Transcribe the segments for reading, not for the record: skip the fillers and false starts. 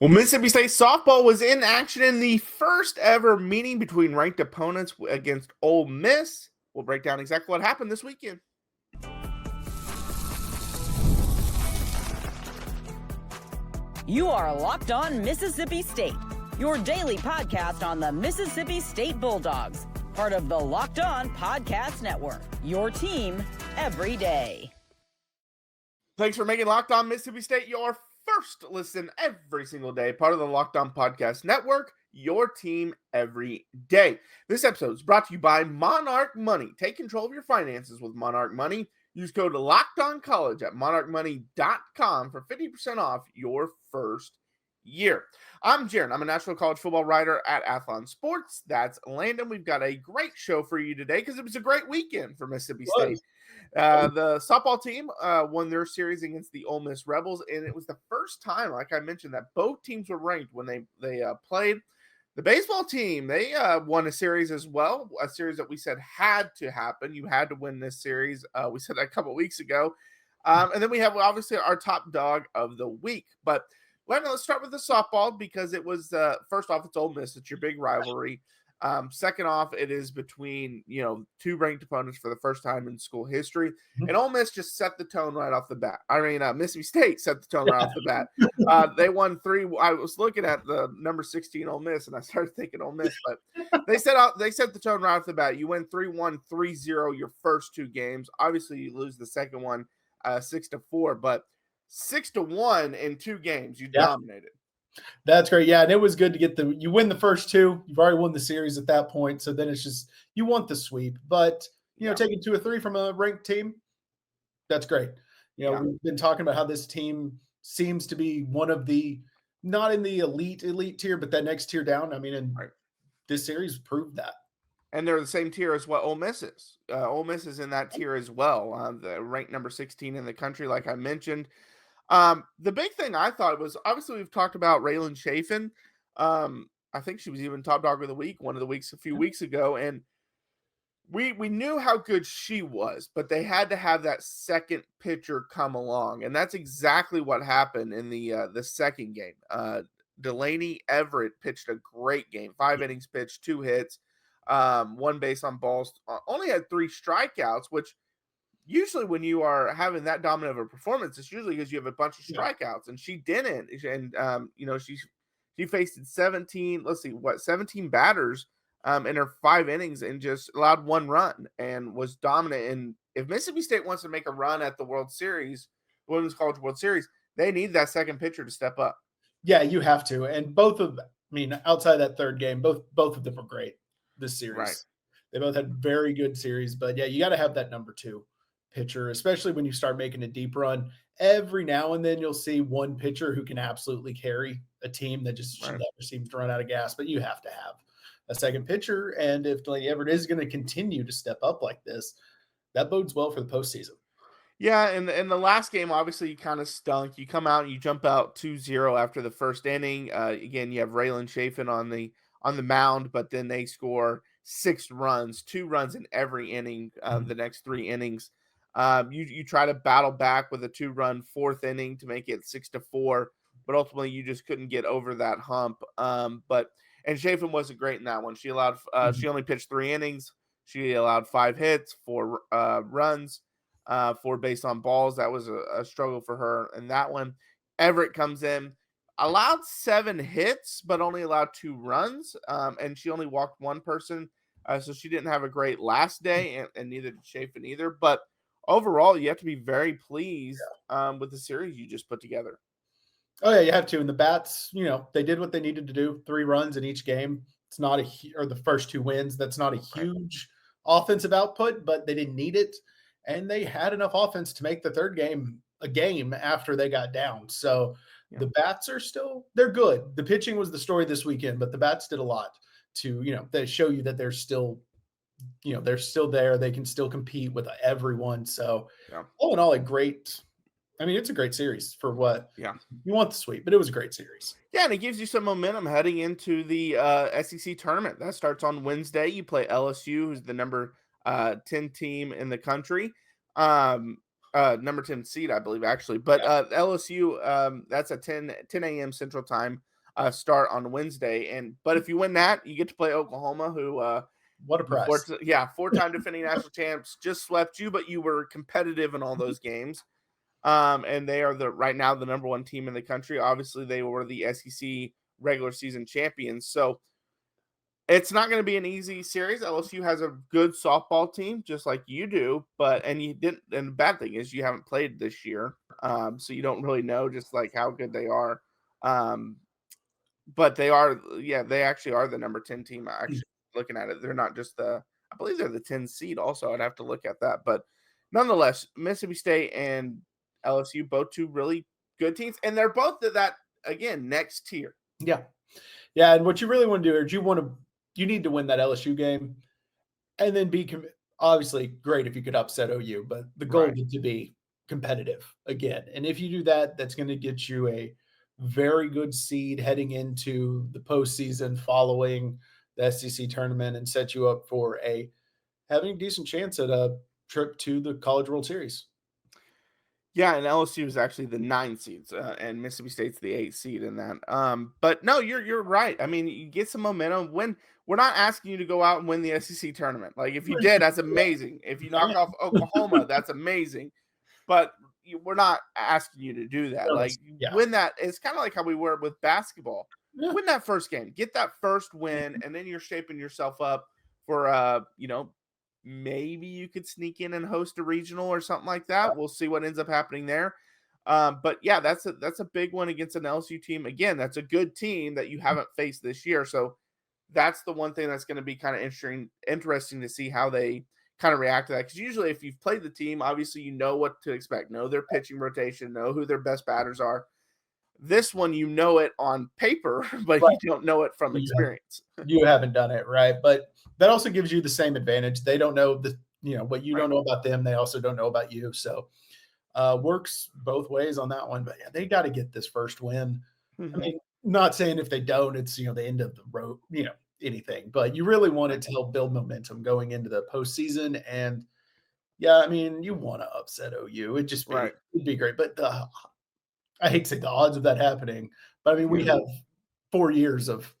Well, Mississippi State softball was in action in the first ever meeting between ranked opponents against Ole Miss. We'll break down exactly what happened this weekend. You are Locked On Mississippi State, your daily podcast on the Mississippi State Bulldogs, part of the Locked On Podcast Network, your team every day. Thanks for making Locked On Mississippi State your first listen every single day, part of the Locked On Podcast Network, your team every day. This episode is brought to you by Monarch Money. Take control of your finances with Monarch Money. Use code LOCKEDONCollege at monarchmoney.com for 50% off your first year. I'm Jaron. I'm a national college football writer at Athlon Sports. That's Landon. We've got a great show for you today because it was a great weekend for Mississippi State. The softball team won their series against the Ole Miss Rebels, and it was the first time, like I mentioned, that both teams were ranked when they played. The baseball team, they won a series as well, a series that we said had to happen. You had to win this series. We said that a couple of weeks ago. And then we have, obviously, our top dog of the week. But let's start with the softball because it was, first off, it's Ole Miss. It's your big rivalry. Second off, it is between, two ranked opponents for the first time in school history. And Ole Miss just set the tone right off the bat. Mississippi State set the tone right off the bat. They won 3. I was looking at the number 16 Ole Miss, and I started thinking Ole Miss, but they set the tone right off the bat. You win 3-1, 3-0 your first 2 games. Obviously, you lose the second one 6-4, but 6-1 in 2 games. You dominated. That's great. Yeah, and it was good to get you win the first 2. You've already won the series at that point. So then it's just you want the sweep. But, taking 2 or 3 from a ranked team, that's great. We've been talking about how this team seems to be one of the not in the elite tier, but that next tier down. This series proved that. And they're the same tier as what Ole Miss is. Ole Miss is in that tier as well. The ranked number 16 in the country, like I mentioned. The big thing I thought was, obviously we've talked about Raelin Chaffin. I think she was even top dog of the week, one of the weeks a few weeks ago. And we knew how good she was, but they had to have that second pitcher come along. And that's exactly what happened in the second game. Delainey Everett pitched a great game, 5 innings pitched, 2 hits, 1 base on balls, only had 3 strikeouts, which usually when you are having that dominant of a performance, it's usually because you have a bunch of strikeouts, and she didn't. And, she faced 17 batters in her 5 innings and just allowed 1 run and was dominant. And if Mississippi State wants to make a run at the World Series, Women's College World Series, they need that second pitcher to step up. Yeah, you have to. And outside that third game, both of them were great this series. Right. They both had very good series, but yeah, you got to have that number 2 pitcher, especially when you start making a deep run. Every now and then you'll see one pitcher who can absolutely carry a team that just never seems to run out of gas, but you have to have a second pitcher. And if Delainey Everett is going to continue to step up like this, that bodes well for the postseason. Yeah, and in the last game, obviously, you kind of stunk. You come out and you jump out 2-0 after the first inning. Again, you have Raelin Chaffin on the mound, but then they score 6 runs, 2 runs in every inning the next 3 innings. You try to battle back with a 2-run 4th inning to make it 6-4, but ultimately you just couldn't get over that hump. And Chaffin wasn't great in that one. She allowed she only pitched 3 innings. She allowed 5 hits, 4 runs, 4 base on balls. That was a struggle for her in that one. Everett comes in, allowed 7 hits, but only allowed 2 runs, and she only walked 1 person. So she didn't have a great last day, and neither did Chaffin either. But overall, you have to be very pleased with the series you just put together. Oh, yeah, you have to. And the Bats, they did what they needed to do, 3 runs in each game. It's not or the first 2 wins. That's not a huge offensive output, but they didn't need it. And they had enough offense to make the third game a game after they got down. So the Bats are they're good. The pitching was the story this weekend, but the Bats did a lot to, they show you that they're still there. They can still compete with everyone. So all in all, it's a great series for what you want the sweep, but it was a great series. Yeah, and it gives you some momentum heading into the SEC tournament. That starts on Wednesday. You play LSU, who's the number 10 team in the country. Number 10 seed, I believe, actually. But LSU, that's at 10 a.m. Central Time start on Wednesday. But if you win that, you get to play Oklahoma, who What a prize. four-time defending national champs, just swept you, but you were competitive in all those games. And they are right now the number one team in the country. Obviously, they were the SEC regular season champions. So it's not going to be an easy series. LSU has a good softball team, just like you do. And the bad thing is you haven't played this year, so you don't really know just like how good they are. But they actually are the number 10 team. Actually, looking at it, they're not just I believe they're the 10 seed. Also, I'd have to look at that, but nonetheless, Mississippi State and LSU, both two really good teams, and they're both that again next tier. Yeah. And what you really want to do is you need to win that LSU game, and then be obviously great if you could upset OU, but the goal is to be competitive again. And if you do that, that's going to get you a very good seed heading into the postseason following the SEC tournament, and set you up for having a decent chance at a trip to the College World Series. Yeah, and LSU is actually the 9 seeds, and Mississippi State's the 8 seed in that. But no, you're right. I mean, you get some momentum. When we're not asking you to go out and win the SEC tournament. Like if you did, that's amazing. If you knock off Oklahoma, that's amazing. But we're not asking you to do that. Like win that. It's kind of like how we were with basketball. Yeah. Win that first game, get that first win, and then you're shaping yourself up for maybe you could sneak in and host a regional or something like that. We'll see what ends up happening there. But yeah, that's a big one against an LSU team. Again, that's a good team that you haven't faced this year. So that's the one thing that's going to be kind of interesting to see how they kind of react to that. Because usually if you've played the team, obviously you know what to expect, know their pitching rotation, know who their best batters are. This one, you know it on paper, but you don't know it from experience. You haven't done it, right? But that also gives you the same advantage. They don't know what you don't know about them. They also don't know about you. So works both ways on that one. But yeah, they got to get this first win. Mm-hmm. I mean, not saying if they don't, it's the end of the road, anything. But you really want it to help build momentum going into the postseason. And yeah, I mean, you want to upset OU. It'd be great. But I hate to say the odds of that happening, but I mean, we have 4 years of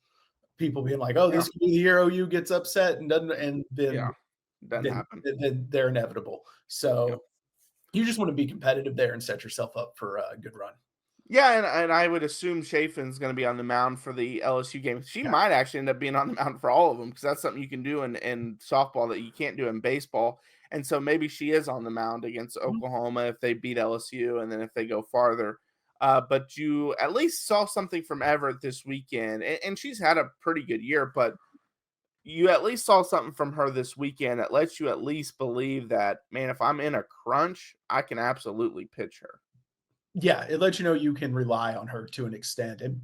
people being like, "Oh, this could be the year OU gets upset," and then they're inevitable. So you just want to be competitive there and set yourself up for a good run. Yeah, and I would assume Chaffin's going to be on the mound for the LSU game. She might actually end up being on the mound for all of them because that's something you can do in softball that you can't do in baseball. And so maybe she is on the mound against Oklahoma if they beat LSU, and then if they go farther. But you at least saw something from Everett this weekend, and she's had a pretty good year, but you at least saw something from her this weekend that lets you at least believe that, man, if I'm in a crunch, I can absolutely pitch her. Yeah, it lets you know you can rely on her to an extent. And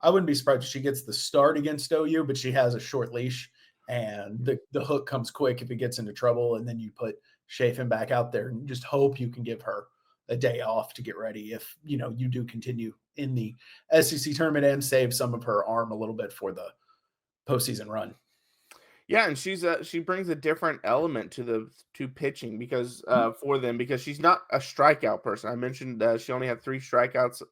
I wouldn't be surprised if she gets the start against OU, but she has a short leash, and the hook comes quick if it gets into trouble, and then you put Chaffin back out there and just hope you can give her a day off to get ready if you do continue in the SEC tournament and save some of her arm a little bit for the postseason run. Yeah, and she brings a different element to pitching because for them, because she's not a strikeout person. I mentioned she only had 3 strikeouts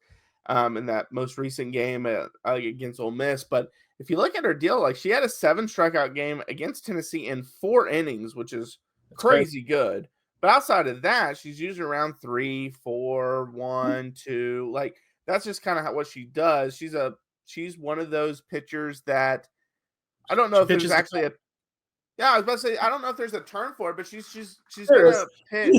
in that most recent game against Ole Miss, but if you look at her deal, like she had a 7 strikeout game against Tennessee in 4 innings, which is crazy good. But outside of that, she's usually around 3, 4, 1, 2. Like that's just kind of what she does. She's one of those pitchers that I don't know if there's actually I was about to say I don't know if there's a term for it, but she's gonna pitch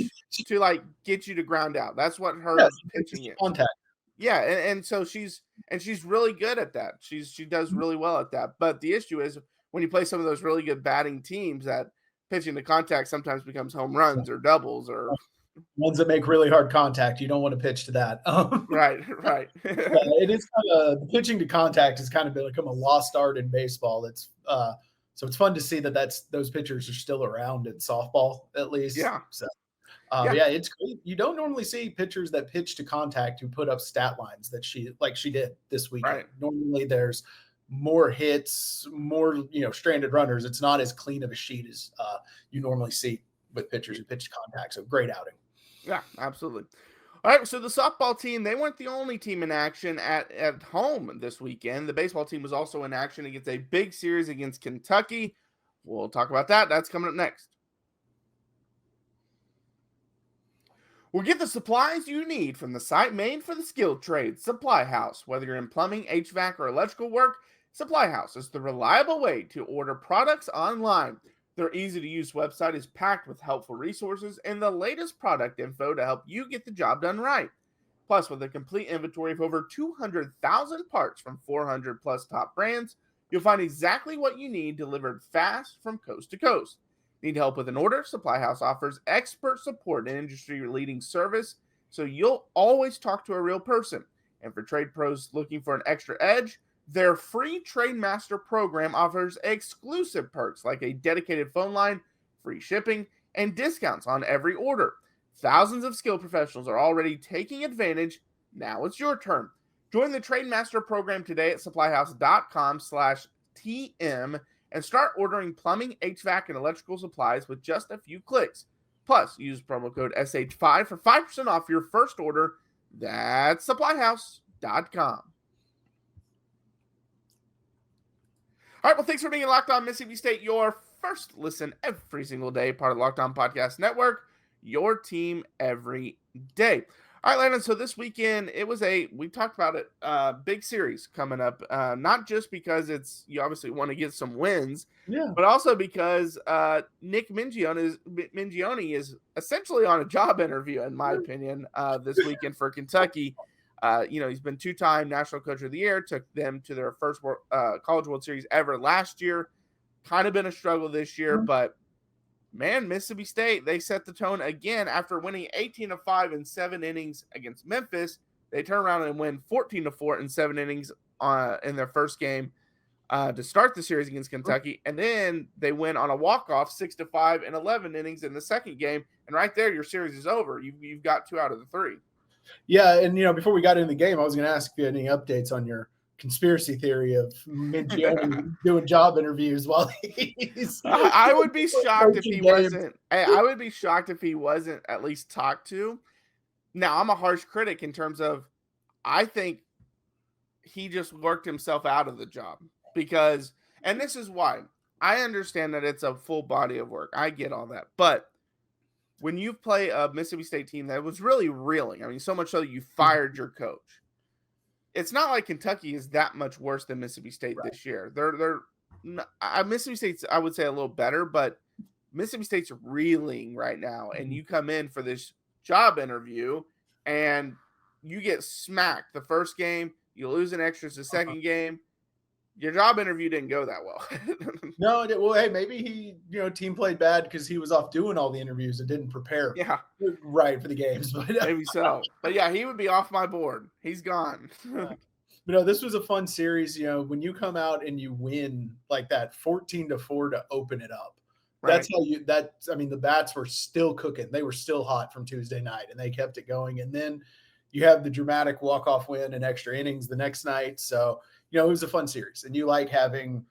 to like get you to ground out. That's what her pitching is. Contact. Yeah, and so she's really good at that. She does really well at that. But the issue is when you play some of those really good batting teams that pitching to contact sometimes becomes home runs or doubles or ones that make really hard contact. You don't want to pitch to that. Right. It is kind of pitching to contact has kind of become a lost art in baseball. It's so it's fun to see that those pitchers are still around in softball at least. Yeah. So it's great. You don't normally see pitchers that pitch to contact who put up stat lines that she did this weekend. Right. Normally there's more hits, more stranded runners. It's not as clean of a sheet as you normally see with pitchers who pitch to contact. So great outing. Yeah, absolutely. All right, so the softball team, they weren't the only team in action at home this weekend. The baseball team was also in action against a big series against Kentucky. We'll talk about that. That's coming up next. We'll get the supplies you need from the site made for the skilled trades, Supply House. Whether you're in plumbing, HVAC, or electrical work, Supply House is the reliable way to order products online. Their easy-to-use website is packed with helpful resources and the latest product info to help you get the job done right. Plus, with a complete inventory of over 200,000 parts from 400 plus top brands, you'll find exactly what you need delivered fast from coast to coast. Need help with an order? Supply House offers expert support and industry-leading service, so you'll always talk to a real person. And for trade pros looking for an extra edge, their free Trade Master program offers exclusive perks like a dedicated phone line, free shipping, and discounts on every order. Thousands of skilled professionals are already taking advantage. Now it's your turn. Join the Trade Master program today at supplyhouse.com/TM and start ordering plumbing, HVAC, and electrical supplies with just a few clicks. Plus, use promo code SH5 for 5% off your first order. That's supplyhouse.com. All right, well, thanks for being Locked On Mississippi State, your first listen every single day, part of the Locked On Podcast Network, your team every day. All right, Landon, so this weekend, we talked about it, big series coming up, not just because you obviously want to get some wins, but also because Nick Mingione is essentially on a job interview, in my opinion, this weekend for Kentucky. He's been two-time National Coach of the Year, took them to their first College World Series ever last year. Kind of been a struggle this year, but man, Mississippi State, they set the tone again after winning 18-5 in 7 innings against Memphis. They turn around and win 14-4 in 7 innings in their first game to start the series against Kentucky. And then they win on a walk-off 6-5 in 11 innings in the second game. And right there, your series is over. You've got 2 out of the 3. Yeah, and before we got into the game, I was going to ask if you had any updates on your conspiracy theory of Mingione doing job interviews while he's. I would be shocked if he wasn't. I would be shocked if he wasn't at least talked to. Now, I'm a harsh critic in terms of I think he just worked himself out of the job because, and this is why I understand that it's a full body of work. I get all that, but when you play a Mississippi State team that was really reeling, I mean, so much so that you fired your coach. It's not like Kentucky is that much worse than Mississippi State this year. Mississippi State's, I would say, a little better, but Mississippi State's reeling right now. And you come in for this job interview and you get smacked the first game, you lose in extras the second game. Your job interview didn't go that well. No, well, hey, maybe he, team played bad because he was off doing all the interviews and didn't prepare. Yeah, right for the games. But maybe so. But yeah, he would be off my board. He's gone. But this was a fun series. When you come out and you win like that, 14-4 to open it up. Right. That's how the bats were still cooking. They were still hot from Tuesday night, and they kept it going. And then you have the dramatic walk-off win and extra innings the next night. So. It was a fun series, and you like having,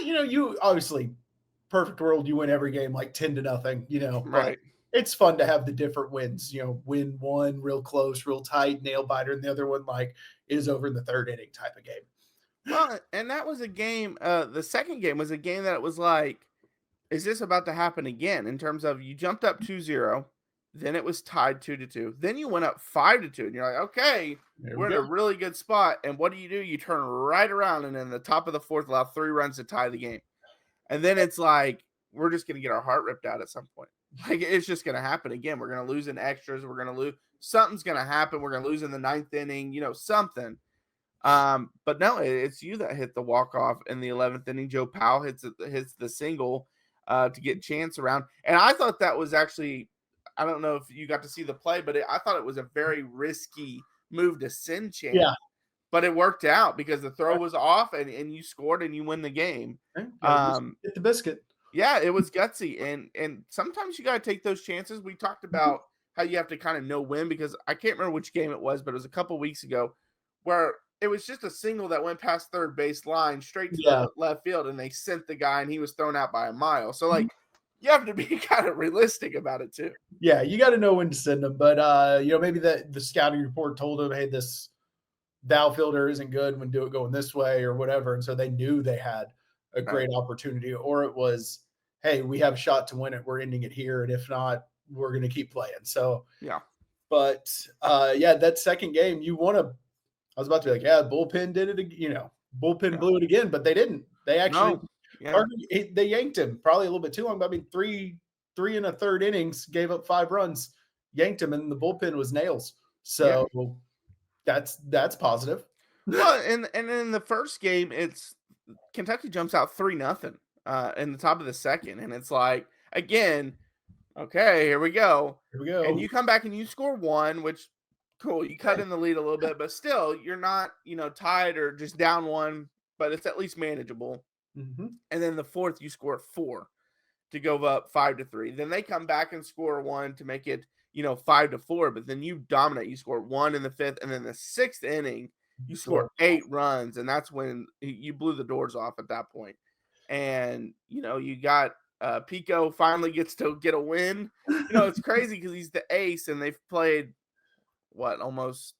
you obviously perfect world, you win every game like 10-0, right. It's fun to have the different wins, win one real close, real tight, nail biter, and the other one like is over in the third inning type of game. Well, and that was a game, the second game was a game that it was like, is this about to happen again in terms of you jumped up 2-0, then it was tied 2-2, then you went up 5-2, and you're like, okay, we're in a really good spot. And what do? You turn right around, and in the top of the fourth, allow 3 runs to tie the game. And then it's like, we're just going to get our heart ripped out at some point. Like, it's just going to happen again. We're going to lose in extras. We're going to lose. Something's going to happen. We're going to lose in the 9th inning, something. But no, it's you that hit the walk-off in the 11th inning. Joe Powell hits the single to get Chance around. And I thought that was actually, I don't know if you got to see the play, but I thought it was a very risky move to send Chance. Yeah. But it worked out because the throw was off and you scored and you win the game. Hit the biscuit. Yeah, it was gutsy. And sometimes you got to take those chances. We talked about how you have to kind of know when, because I can't remember which game it was, but it was a couple weeks ago where it was just a single that went past third base line straight to the left field, and they sent the guy and he was thrown out by a mile. So like you have to be kind of realistic about it too. Yeah, you got to know when to send them. But maybe the scouting report told them, hey, this outfielder isn't good when going this way or whatever, and so they knew they had a great opportunity. Or it was, hey, we have a shot to win it. We're ending it here, and if not, we're going to keep playing. So yeah. But that second game, you want to. I was about to be like, yeah, bullpen did it. Bullpen blew it again, but they didn't. They actually, they yanked him probably a little bit too long. But I mean, three and a third innings, gave up 5 runs, yanked him, and the bullpen was nails. So that's positive. Well, and in the first game, it's Kentucky jumps out 3-0 in the top of the second, and it's like, again, okay, here we go. And you come back and you score 1, which cool. You cut in the lead a little bit, but still, you're not tied or just down 1, but it's at least manageable. Mm-hmm. And then the fourth, you score 4 to go up 5-3. Then they come back and score 1 to make it 5-4. But then you dominate. You score 1 in the 5th, and then the 6th inning, you score 8 runs, and that's when you blew the doors off at that point. And you got Pico finally gets to get a win. It's crazy because he's the ace, and they've played almost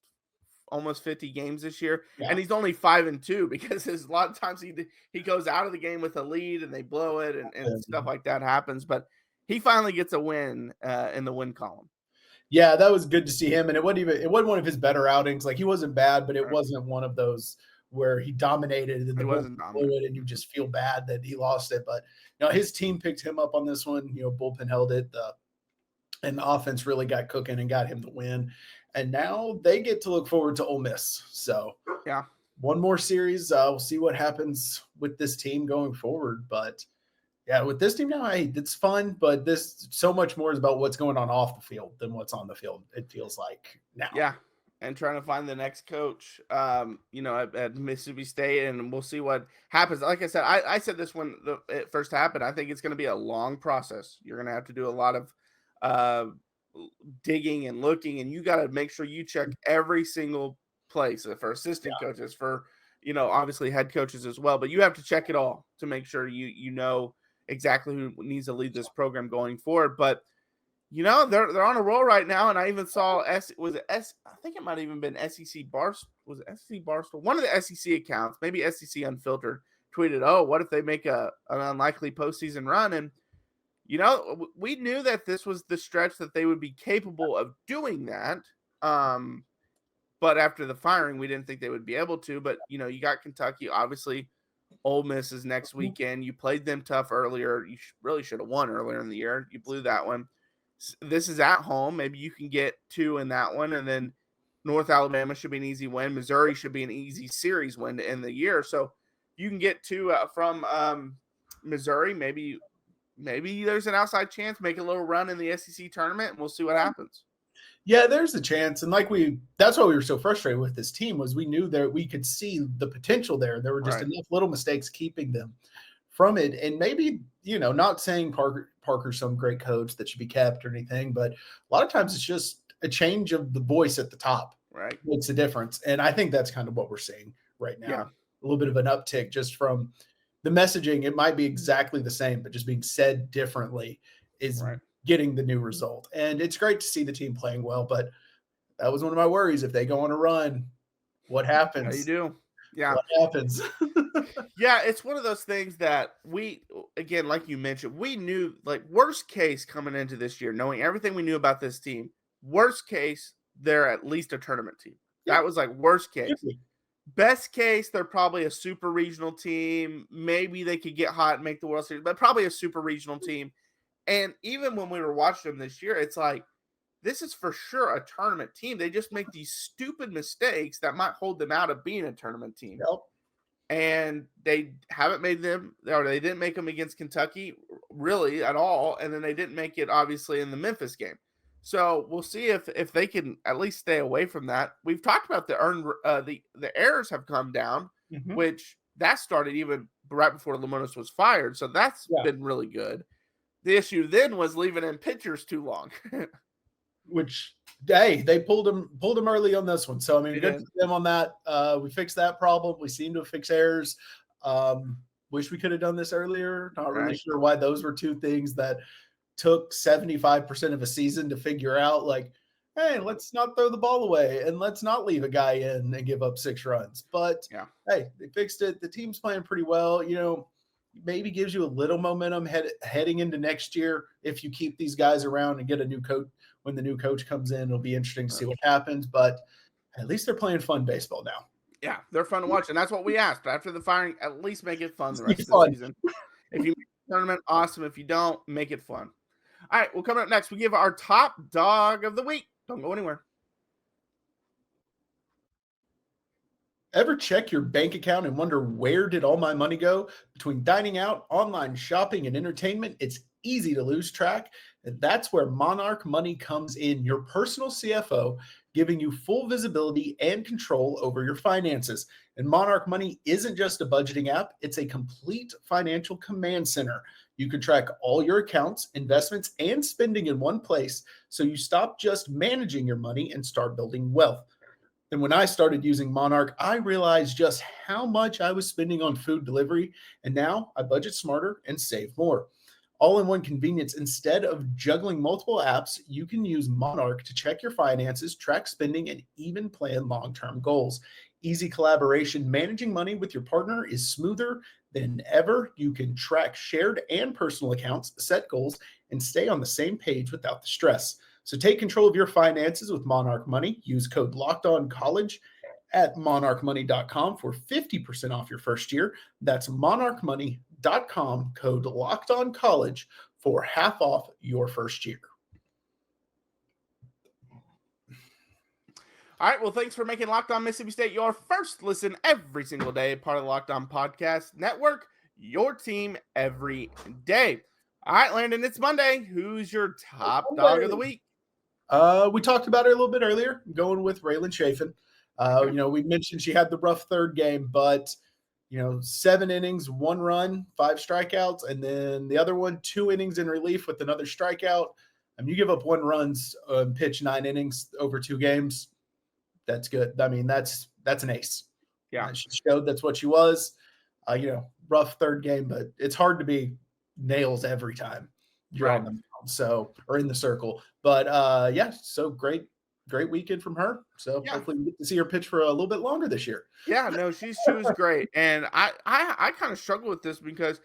50 games this year, and he's only 5-2 because there's a lot of times he goes out of the game with a lead and they blow it and stuff like that happens. But he finally gets a win in the win column. Yeah, that was good to see him, and it wasn't one of his better outings. Like, he wasn't bad, but it wasn't one of those where he dominated and blew it, and you just feel bad that he lost it. But his team picked him up on this one. Bullpen held it, and the offense really got cooking and got him the win. And now they get to look forward to Ole Miss. So one more series. We'll see what happens with this team going forward. But with this team now, it's fun. But this so much more is about what's going on off the field than what's on the field. It feels like now. Yeah, and trying to find the next coach. At Mississippi State, and we'll see what happens. Like I said, I said this when it first happened. I think it's going to be a long process. You're going to have to do a lot of digging and looking, and you got to make sure you check every single place for assistant coaches, for obviously head coaches as well, but you have to check it all to make sure you know exactly who needs to lead this program going forward. But they're on a roll right now, and I even saw I think it might have even been SEC Barstool. Was it SEC Barstool? One of the SEC accounts, maybe SEC Unfiltered, tweeted, "Oh, what if they make an unlikely postseason run?" And we knew that this was the stretch that they would be capable of doing that. But after the firing, we didn't think they would be able to. But, you got Kentucky. Obviously, Ole Miss is next weekend. You played them tough earlier. You really should have won earlier in the year. You blew that one. This is at home. Maybe you can get 2 in that one. And then North Alabama should be an easy win. Missouri should be an easy series win to end the year. So you can get 2 from Missouri. Maybe there's an outside chance, make a little run in the SEC tournament, and we'll see what happens. Yeah, there's a chance. And that's why we were so frustrated with this team, was we knew that we could see the potential there. There were just enough little mistakes keeping them from it. And maybe, not saying Parker's some great coach that should be kept or anything, but a lot of times it's just a change of the voice at the top. Right. Makes a difference. And I think that's kind of what we're seeing right now. Yeah. A little bit of an uptick just from the messaging. It might be exactly the same, but just being said differently is getting the new result. And it's great to see the team playing well, but that was one of my worries. If they go on a run, what happens? How you do? Yeah. What happens? Yeah, it's one of those things that again, like you mentioned, we knew, like, worst case coming into this year, knowing everything we knew about this team, worst case, they're at least a tournament team. Yeah. That was like worst case. Best case, they're probably a super regional team. Maybe they could get hot and make the World Series, but probably a super regional team. And even when we were watching them this year, it's like, this is for sure a tournament team. They just make these stupid mistakes that might hold them out of being a tournament team. Yep. And they haven't made them, or they didn't make them against Kentucky really at all. And then they didn't make it, obviously, in the Memphis game. So we'll see if they can at least stay away from that. We've talked about the errors have come down, which that started even right before Lemonis was fired. So that's been really good. The issue then was leaving in pitchers too long. Which, hey, they pulled him early on this one. So, I mean, good for them on that. We fixed that problem. We seem to fix errors. Wish we could have done this earlier. Not really Right. sure why those were two things that took 75% of a season to figure out, like, hey, let's not throw the ball away and let's not leave a guy in and give up 6 runs. But Yeah. hey, they fixed it. The team's playing pretty well. Maybe gives you a little momentum heading into next year if you keep these guys around and get a new coach. When the new coach comes in, it'll be interesting to see what happens. But at least they're playing fun baseball now. Yeah, they're fun to watch, and that's what we asked. After the firing, at least make it fun the Be rest of fun. the season. If you make the tournament, awesome. If you don't, make it fun. All right, well, coming up next, we give our top dog of the week. Don't go anywhere. Ever check your bank account and wonder where did all my money go? Between dining out, online shopping, and entertainment, it's easy to lose track. And that's where Monarch Money comes in, your personal CFO, giving you full visibility and control over your finances. And Monarch Money isn't just a budgeting app, it's a complete financial command center. You can track all your accounts, investments, and spending in one place, so you stop just managing your money and start building wealth. And when I started using Monarch, I realized just how much I was spending on food delivery. And now I budget smarter and save more. All in one convenience. Instead of juggling multiple apps, you can use Monarch to check your finances, track spending, and even plan long-term goals. Easy collaboration. Managing money with your partner is smoother than ever. You can track shared and personal accounts, set goals, and stay on the same page without the stress. So take control of your finances with Monarch Money. Use code LOCKEDONCollege at monarchmoney.com for 50% off your first year. That's monarchmoney.com, code LOCKEDONCollege for half off your first year. All right, well, thanks for making Locked On Mississippi State your first listen every single day, part of the Locked On Podcast Network, your team every day. All right, Landon, it's Monday. Who's your top dog of the week? We talked about her a little bit earlier, going with Raelin Chaffin. We mentioned she had the rough third game, but 7 innings, 1 run, 5 strikeouts, and then the other one, 2 innings in relief with another strikeout. You give up 1 runs, pitch 9 innings over 2 games. That's good. That's an ace. Yeah, she showed that's what she was. Rough third game, but it's hard to be nails every time you're on the mound, or in the circle. But so great weekend from her. So hopefully we get to see her pitch for a little bit longer this year. Yeah, no, she was great. And I kind of struggle with this because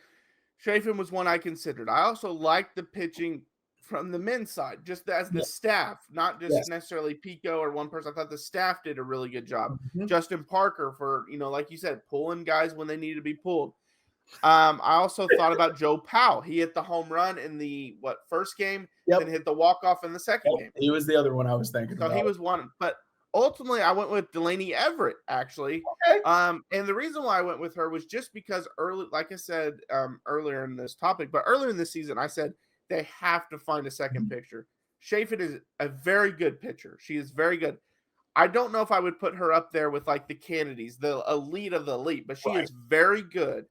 Chaffin was one I considered. I also liked the pitching from the men's side, just as the staff, not just necessarily Pico or one person. I thought the staff did a really good job. Mm-hmm. Justin Parker for, like you said, pulling guys when they needed to be pulled. I also thought about Joe Powell. He hit the home run in the first game, then hit the walk-off in the second game. He was the other one I was thinking about. So he was one. But ultimately, I went with Delainey Everett, actually. Okay. And the reason why I went with her was just because like I said earlier in this topic, but earlier in this season, I said they have to find a second pitcher. Chaffin is a very good pitcher. She is very good. I don't know if I would put her up there with like the Kennedys, the elite of the elite, but she is very good.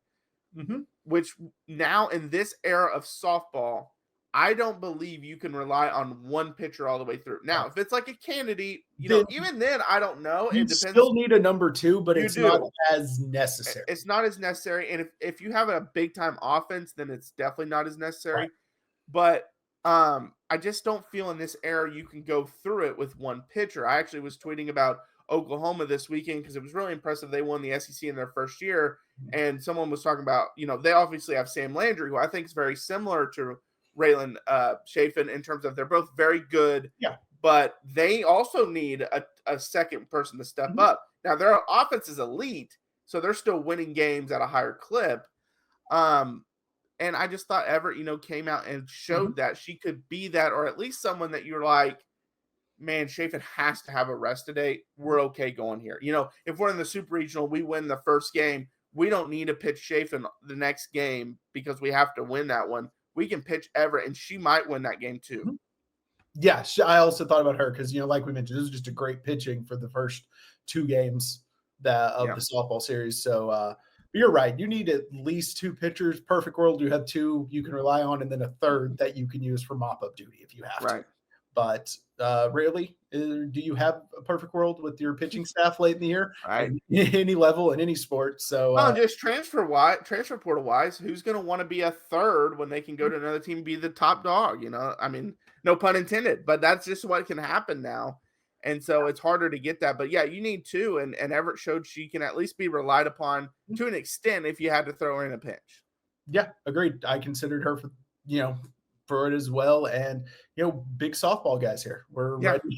Mm-hmm. Which now in this era of softball, I don't believe you can rely on one pitcher all the way through. Now, if it's like a Kennedy, even then, I don't know. You still need a number 2, but it's not as necessary. It's not as necessary. And if you have a big time offense, then it's definitely not as necessary. Right. But I just don't feel in this era you can go through it with one pitcher. I actually was tweeting about Oklahoma this weekend because it was really impressive. They won the SEC in their first year. And someone was talking about, they obviously have Sam Landry, who I think is very similar to Raelin Chaffin in terms of they're both very good, but they also need a second person to step up. Now, their offense is elite, so they're still winning games at a higher clip. And I just thought Everett, came out and showed that she could be that, or at least someone that you're like, man, Chaffin has to have a rest today. We're okay going here. If we're in the Super Regional, we win the first game. We don't need to pitch Chaffin the next game because we have to win that one. We can pitch Everett, and she might win that game too. Yeah, I also thought about her because, like we mentioned, this was just a great pitching for the first 2 games of the softball series. So but you're right. You need at least 2 pitchers. Perfect world, you have 2 you can rely on, and then a third that you can use for mop-up duty if you have to. But really, do you have a perfect world with your pitching staff late in the year? Right. At any level in any sport. So Well, just transfer portal wise, who's going to want to be a third when they can go to another team and be the top dog? I mean, no pun intended, but that's just what can happen now. And so it's harder to get that. But yeah, you need two. And Everett showed she can at least be relied upon to an extent if you had to throw her in a pinch. Yeah, agreed. I considered her for it as well. And, big softball guys here. We're ready.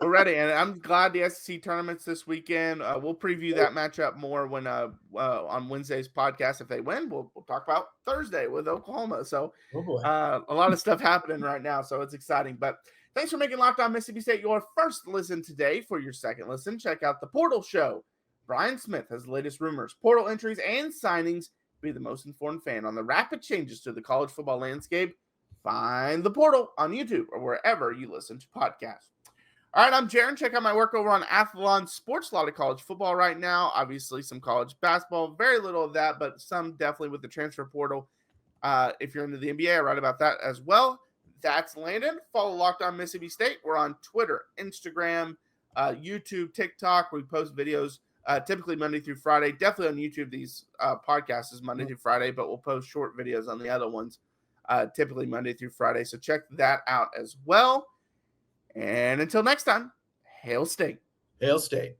We're ready. And I'm glad the SEC tournament's this weekend. We'll preview that matchup more when on Wednesday's podcast. If they win, we'll talk about Thursday with Oklahoma. So a lot of stuff happening right now. So it's exciting. But thanks for making Locked On Mississippi State your first listen today. For your second listen, check out the Portal Show. Brian Smith has the latest rumors, portal entries, and signings. Be the most informed fan on the rapid changes to the college football landscape. Find the Portal on YouTube or wherever you listen to podcasts. All right, I'm Jaron. Check out my work over on Athlon Sports. A lot of college football right now. Obviously, some college basketball. Very little of that, but some definitely with the transfer portal. If you're into the NBA, I write about that as well. That's Landon. Follow Locked On Mississippi State. We're on Twitter, Instagram, YouTube, TikTok. We post videos typically Monday through Friday. Definitely on YouTube. These podcasts is Monday through Friday, but we'll post short videos on the other ones, typically Monday through Friday. So check that out as well. And until next time, Hail State. Hail State.